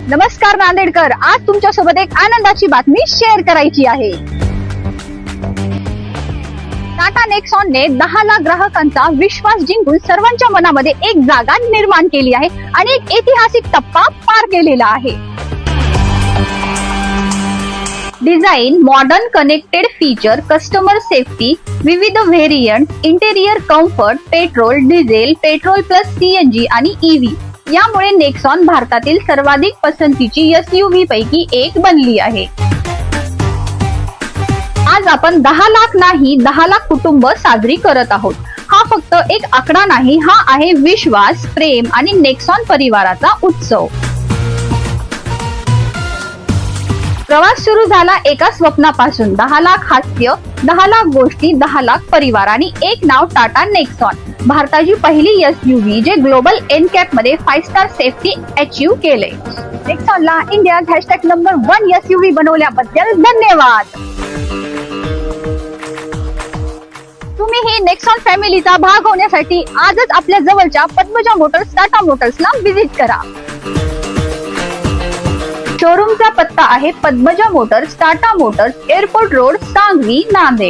नमस्कार नांदेडकर, आज तुमच्या सोबत एक आनंदाची बातमी शेअर करायची आहे। टाटा नेक्सॉनने 10 लाख ग्राहकांचा विश्वास जिंकून सर्वांच्या मनामध्ये एक जागा निर्माण केली आहे आणि एक ऐतिहासिक टप्पा पार केलेला आहे। Design, modern connected feature, customer safety, विविध variant, interior comfort, petrol, diesel, petrol plus CNG आणि ईव्ही यामुळे नेक्सॉन भारतातील सर्वाधिक पसंतीची एसयूव्ही पैकी एक बनली आहे। आज आपण 10 लाख नाही 10 लाख कुटुंब साजरी करत आहोत। हा फक्त एक आकडा नाही, हा आहे विश्वास, प्रेम आणि नेक्सॉन परिवाराचा उत्सव। प्रवास सुरू झाला एका स्वप्नापासून। 10 लाख हास्य, 10 लाख गोष्टी, 10 लाख परिवार आणि एक नाव टाटा नेक्सॉन, भारताची पहिली एसयूव्ही जे ग्लोबल एनकॅप मध्ये 5 स्टार सेफ्टी अचीव केले। नेक्सॉनला इंडिया #1 एसयूव्ही बनवल्याबद्दल धन्यवाद। तुम्ही ही नेक्सॉन फॅमिलीचा भाग होण्यासाठी आजच आपल्या जवळच्या पद्मजा मोटर्स टाटा मोटर्सला व्हिजिट करा। शोरूमचा पत्ता आहे Padmaja Motors, Tata Motors, airport road, Sangvi, Nanded.